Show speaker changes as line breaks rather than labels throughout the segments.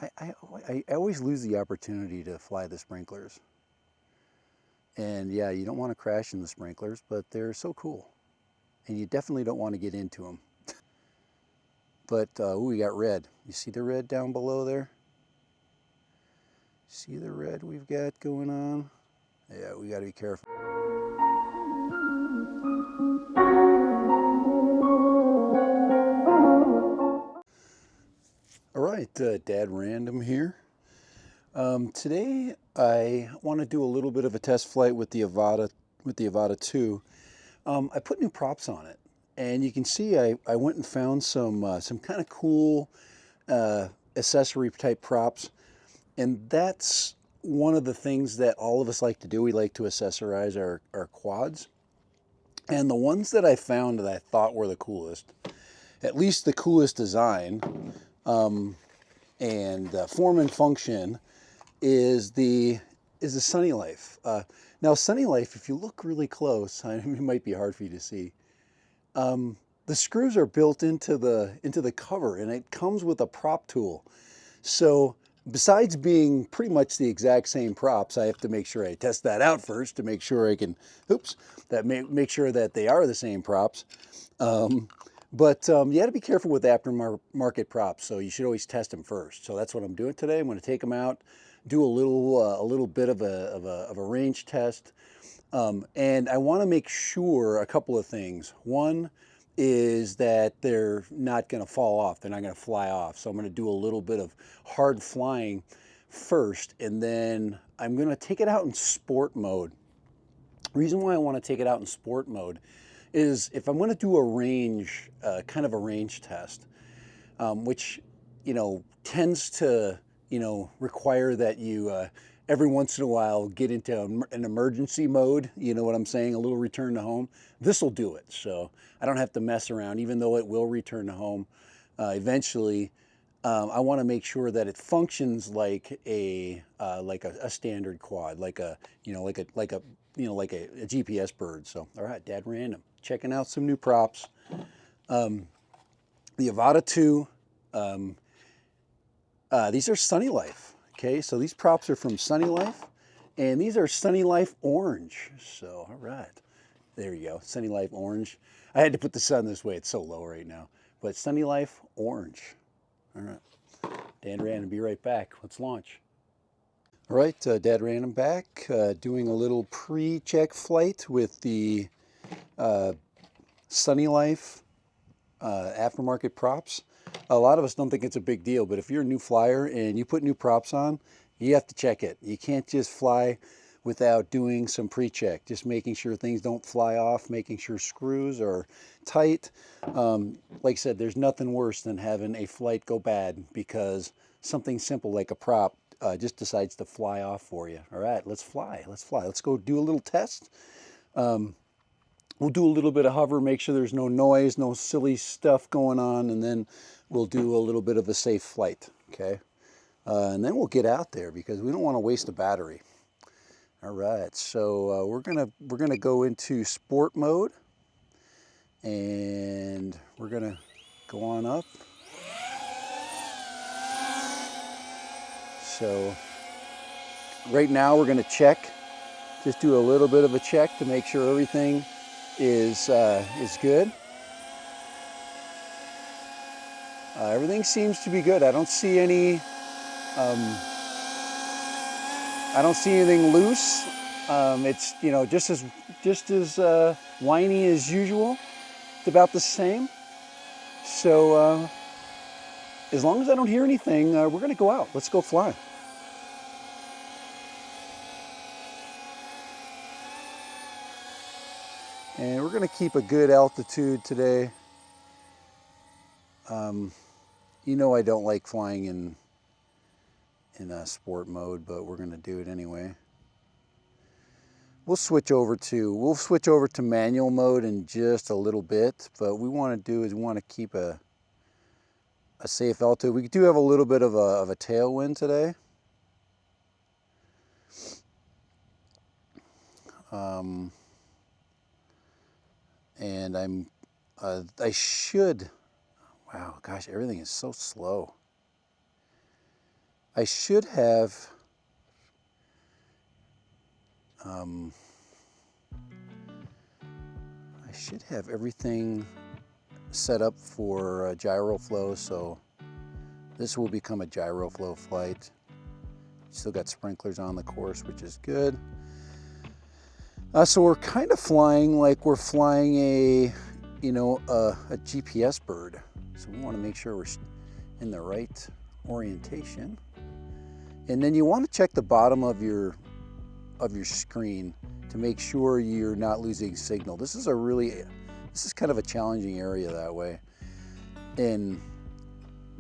I always lose the opportunity to fly the sprinklers. And yeah, you don't want to crash in the sprinklers, but they're so cool. And you definitely don't want to get into them. But, ooh, we got red. You see the red down below there? See the red we've got going on? Yeah, we got to be careful. All right, Dad Random here. Today I want to do a little bit of a test flight with the AVATA 2. I put new props on it, and you can see I went and found some kind of cool accessory type props, and that's one of the things that all of us like to do. We like to accessorize our quads, and the ones that I found that I thought were the coolest, at least the coolest design and form and function, is the Sunny Life. Now, Sunny Life, if you look really close, it might be hard for you to see. The screws are built into the cover, and it comes with a prop tool. So besides being pretty much the exact same props, I have to make sure I test that out first to make sure I can, make sure that they are the same props. But you got to be careful with aftermarket props, so you should always test them first. So that's what I'm doing today. I'm going to take them out, do a little bit of a range test, and I want to make sure a couple of things. One is that they're not going to fall off; they're not going to fly off. So I'm going to do a little bit of hard flying first, and then I'm going to take it out in sport mode. The reason why I want to take it out in sport mode is if I'm going to do a range, kind of a range test, which, tends to, require that you every once in a while get into an emergency mode, you know what I'm saying, a little return to home. This will do it. So I don't have to mess around, even though it will return to home eventually. I want to make sure that it functions like a standard quad, like a GPS bird. So all right, Dad Random, checking out some new props. The AVATA 2. These are Sunny Life. Okay, so these props are from Sunny Life, and these are Sunny Life Orange. So all right, there you go, Sunny Life Orange. I had to put the sun this way; it's so low right now. But Sunny Life Orange. All right. Dad Random, be right back. Let's launch. All right, Dad Random back, doing a little pre-check flight with the Sunny Life aftermarket props. A lot of us don't think it's a big deal, but if you're a new flyer and you put new props on, you have to check it. You can't just fly without doing some pre-check, just making sure things don't fly off, making sure screws are tight. Like I said, there's nothing worse than having a flight go bad because something simple like a prop just decides to fly off for you. All right, let's fly. Let's fly. Let's go do a little test. We'll do a little bit of hover, make sure there's no noise, no silly stuff going on, and then we'll do a little bit of a safe flight, okay? And then we'll get out there because we don't want to waste a battery. All right, so we're gonna go into sport mode, and we're gonna go on up. So right now we're gonna check, just do a little bit of a check to make sure everything is good. Everything seems to be good. I don't see any. I don't see anything loose. It's just as whiny as usual. It's about the same. So as long as I don't hear anything, we're gonna go out. Let's go fly. And we're gonna keep a good altitude today. I don't like flying in sport mode, but we're gonna do it anyway. We'll switch over to manual mode in just a little bit, but we want to do is we want to keep a safe altitude. We do have a little bit of a tailwind today. And I should, wow, gosh, everything is so slow. I should have everything set up for gyro flow, so this will become a gyro flow flight. Still got sprinklers on the course, which is good. So we're kind of flying like we're flying a GPS bird. So we want to make sure we're in the right orientation. And then you want to check the bottom of your screen to make sure you're not losing signal. This is kind of a challenging area that way. And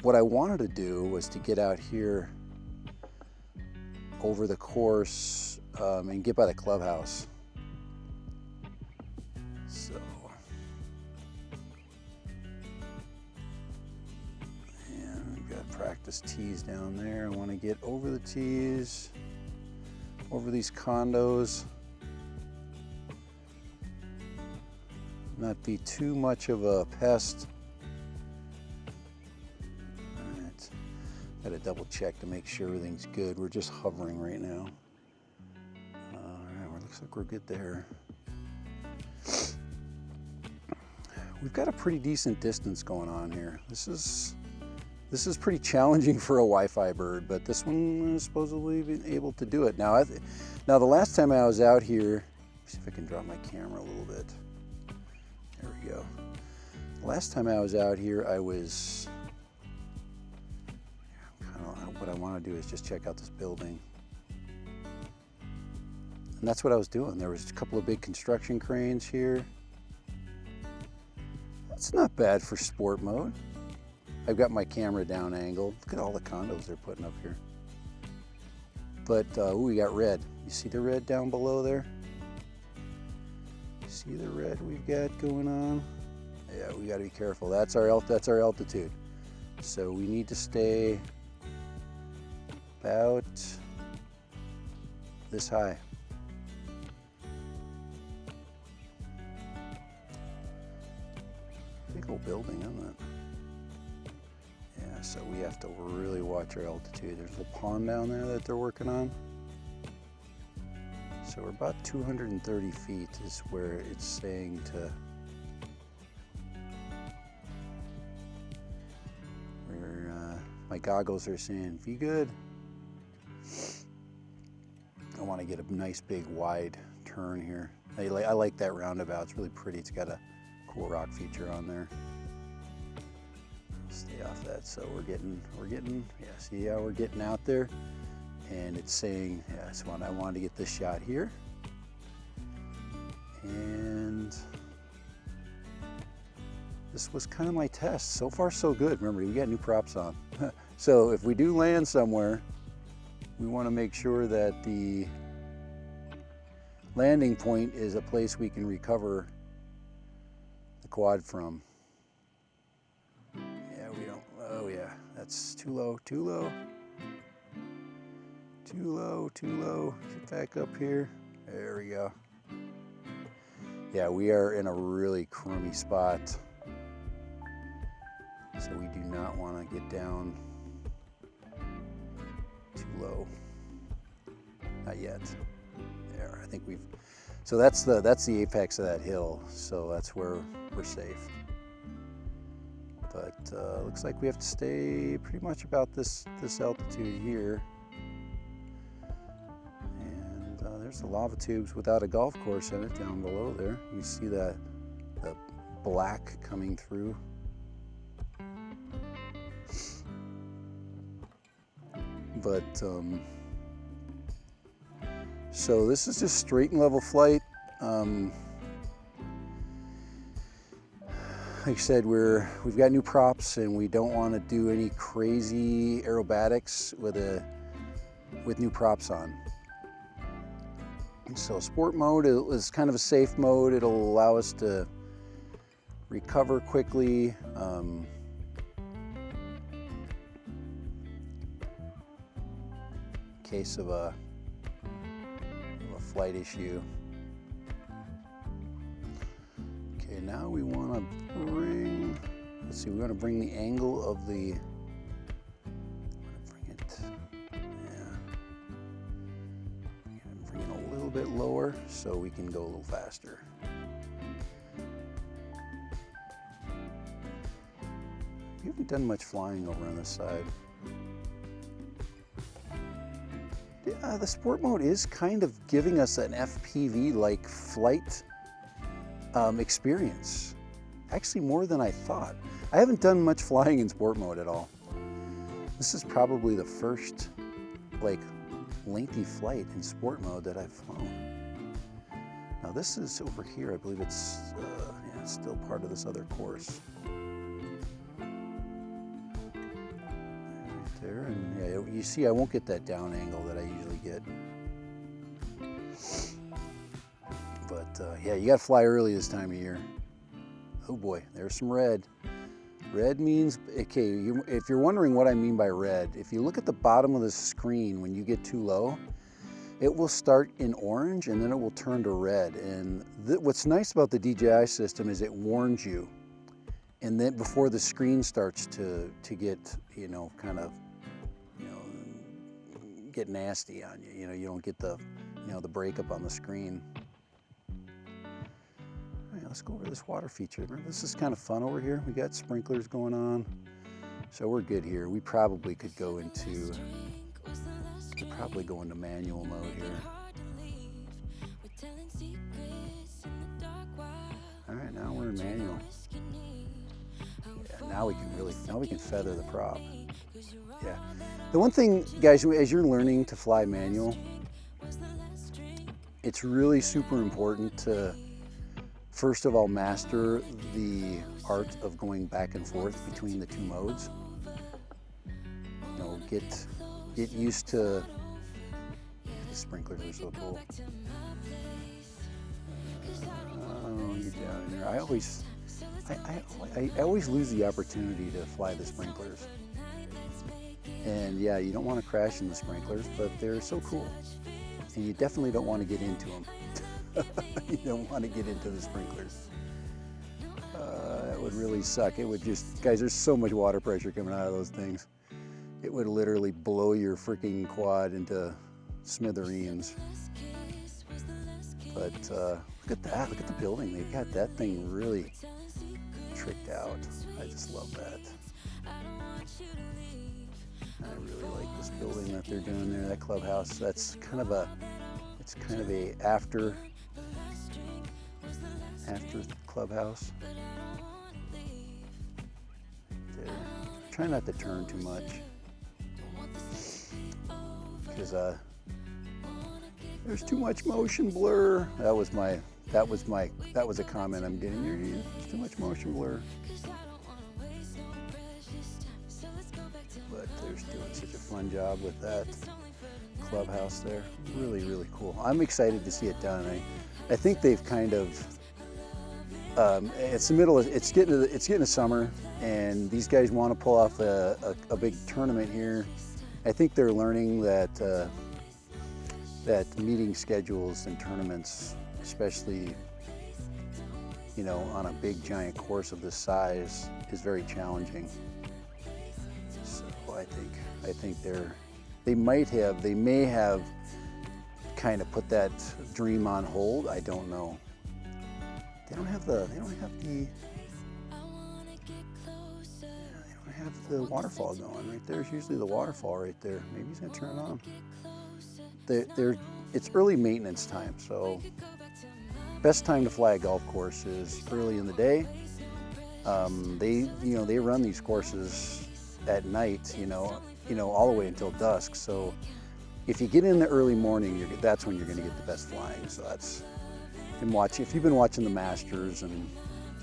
what I wanted to do was to get out here over the course and get by the clubhouse. So, and we've got practice tees down there. I want to get over the tees, over these condos. Not be too much of a pest. All right, got to double check to make sure everything's good. We're just hovering right now. All right, well, looks like we're good there. We've got a pretty decent distance going on here. This is pretty challenging for a Wi-Fi bird, but this one is supposedly been able to do it. Now, the last time I was out here, let's see if I can drop my camera a little bit. There we go. The last time I was out here, what I want to do is just check out this building. And that's what I was doing. There was a couple of big construction cranes here. That's not bad for sport mode. I've got my camera down angled. Look at all the condos they're putting up here. But, ooh, we got red. You see the red down below there? See the red we've got going on? Yeah, we got to be careful. That's our altitude. So we need to stay about this high. Big old building, isn't it? Yeah, so we have to really watch our altitude. There's a pond down there that they're working on. So we're about 230 feet is where it's saying to, where my goggles are saying, be good. I want to get a nice big wide turn here. I like that roundabout. It's really pretty. It's got a cool rock feature on there. Stay off that. So we're getting, yeah, see how we're getting out there? And it's saying, yeah, I wanted to get this shot here. And this was kind of my test. So far, so good. Remember, we got new props on. So if we do land somewhere, we want to make sure that the landing point is a place we can recover the quad from. Yeah, we don't, oh yeah, that's too low, too low. Too low, too low. Get back up here. There we go. Yeah, we are in a really crummy spot. So we do not want to get down too low. Not yet. There, I think we've, so that's the apex of that hill. So that's where we're safe. But looks like we have to stay pretty much about this altitude here. There's the lava tubes without a golf course in it down below there. You see the black coming through. But so this is just straight and level flight. Like I said, we've got new props and we don't want to do any crazy aerobatics with new props on. So sport mode is kind of a safe mode. It'll allow us to recover quickly. In case of a flight issue. Okay, now we want to bring, let's see, we want to bring the angle of the, bring it little bit lower so we can go a little faster. We haven't done much flying over on this side. Yeah, the sport mode is kind of giving us an FPV-like flight experience. Actually, more than I thought. I haven't done much flying in sport mode at all. This is probably the first, like, lengthy flight in sport mode that I've flown. Now this is over here. I believe it's, yeah, it's still part of this other course. Right there, and yeah, you see, I won't get that down angle that I usually get. But yeah, you got to fly early this time of year. Oh boy, there's some red. Red means, okay, if you're wondering what I mean by red, if you look at the bottom of the screen when you get too low, it will start in orange and then it will turn to red. And what's nice about the DJI system is it warns you. And then before the screen starts to get, you know, kind of, you know, get nasty on you. You know, you don't get the, you know, the breakup on the screen. Let's go over this water feature. Remember, this is kind of fun over here. We got sprinklers going on, so we're good here. We probably could go into, manual mode here. All right, now we're in manual. Yeah, now we can feather the prop. Yeah. The one thing, guys, as you're learning to fly manual, it's really super important to, first of all, master the art of going back and forth between the two modes. You know, get used to, the sprinklers are so cool. Oh, get down in there. I always lose the opportunity to fly the sprinklers. And yeah, you don't want to crash in the sprinklers, but they're so cool. And you definitely don't want to get into them. You don't want to get into the sprinklers. That would really suck. It would just, guys, there's so much water pressure coming out of those things. It would literally blow your freaking quad into smithereens. But look at that, look at the building. They've got that thing really tricked out. I just love that. I really like this building that they're doing there, that clubhouse. That's kind of a, it's kind of a after clubhouse. There. Try not to turn too much, because there's too much motion blur. That was a comment I'm getting here. There's too much motion blur. But they're doing such a fun job with that clubhouse there. Really, really cool. I'm excited to see it done. I think they've kind of, it's the middle of, it's getting to summer, and these guys want to pull off a big tournament here. I think they're learning that that meeting schedules and tournaments, especially, you know, on a big giant course of this size, is very challenging. So I think they may have kind of put that dream on hold. I don't know. They don't have the waterfall going. Right there's usually the waterfall right there. Maybe he's gonna turn it on. It's early maintenance time, so best time to fly a golf course is early in the day. They run these courses at night, you know, all the way until dusk. So if you get in the early morning, that's when you're going to get the best flying. So that's, if you've been watching the Masters and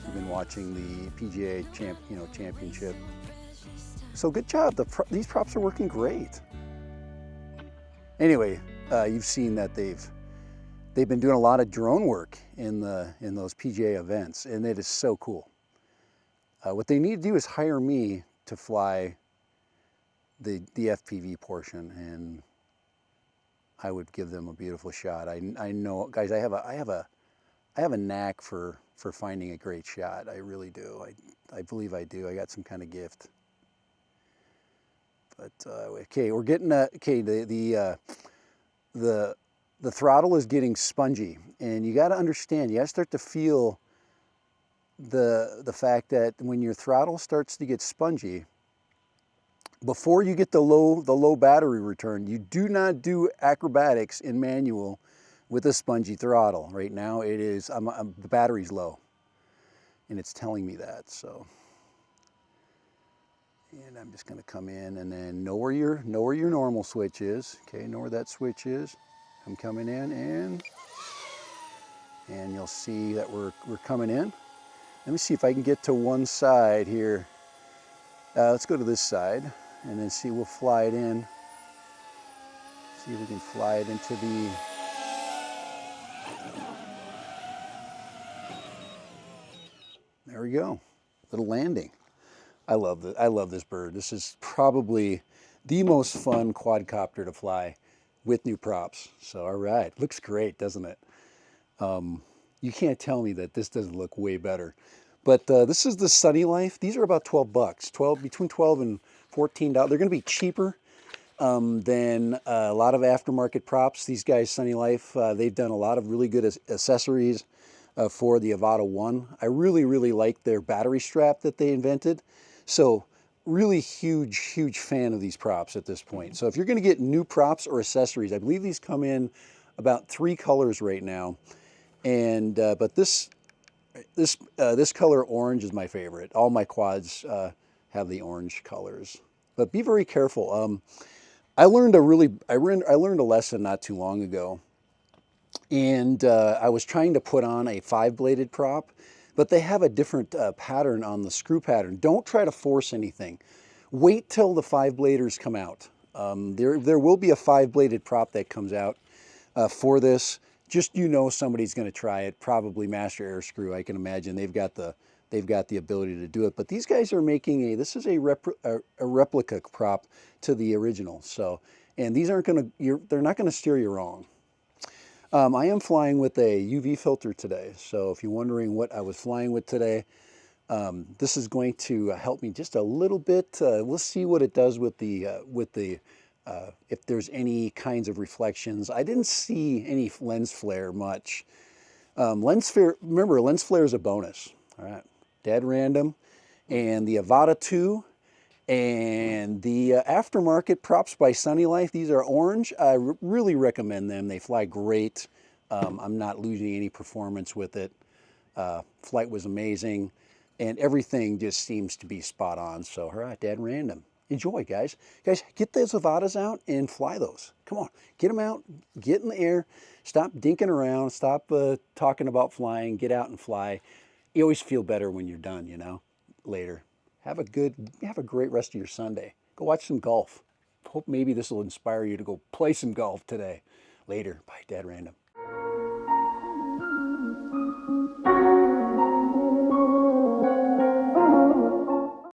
you've been watching the PGA championship. So good job. These props are working great. Anyway, you've seen that they've been doing a lot of drone work in those PGA events, and it is so cool. What they need to do is hire me to fly the FPV portion, and I would give them a beautiful shot. I know, guys, I have a knack for finding a great shot. I really do. I believe I do. I got some kind of gift. But okay, we're getting the the throttle is getting spongy, and you got to understand, you got to start to feel the fact that when your throttle starts to get spongy, before you get the low battery return, you do not do acrobatics in manual with a spongy throttle. Right now it is, the battery's low, and it's telling me that. So, and I'm just going to come in and then know where your normal switch is. Okay, know where that switch is. I'm coming in, and you'll see that we're coming in. Let me see if I can get to one side here. Let's go to this side and then see, we'll fly it in. See if we can fly it into the, there we go, little landing. I love this bird. This is probably the most fun quadcopter to fly with new props. So, all right, looks great, doesn't it? You can't tell me that this doesn't look way better. But this is the Sunny Life. These are about 12 bucks, between 12 and $14. They're going to be cheaper than a lot of aftermarket props. These guys, Sunny Life, they've done a lot of really good accessories for the AVATA 1. I really like their battery strap that they invented. So really huge fan of these props at this point. So if you're going to get new props or accessories, I believe these come in about 3 colors right now. And but this color orange is my favorite. All my quads have the orange colors. But be very careful. I learned a lesson not too long ago, and I was trying to put on a 5-bladed prop, but they have a different pattern on the screw pattern. Don't try to force anything. Wait till the 5-bladers come out. There will be a 5-bladed prop that comes out for this. Just, somebody's going to try it. Probably Master Air Screw. I can imagine they've got the ability to do it. But these guys are making this is a replica prop to the original. So, and these aren't going to, they're not going to steer you wrong. I am flying with a UV filter today. So if you're wondering what I was flying with today, this is going to help me just a little bit. We'll see what it does with the if there's any kinds of reflections. I didn't see any lens flare much. Remember, lens flare is a bonus. All right, dead random. And the AVATA 2 and the aftermarket props by Sunny Life, these are orange. I really recommend them. They fly great. I'm not losing any performance with it. Flight was amazing, and everything just seems to be spot on. So, all right, dead random. Enjoy, guys. Guys, get those AVATAs out and fly those. Come on, get them out, get in the air, stop dinking around, stop talking about flying, get out and fly. You always feel better when you're done, later. Have a great rest of your Sunday. Go watch some golf. Hope maybe this will inspire you to go play some golf today. Later. Bye, Dad Random.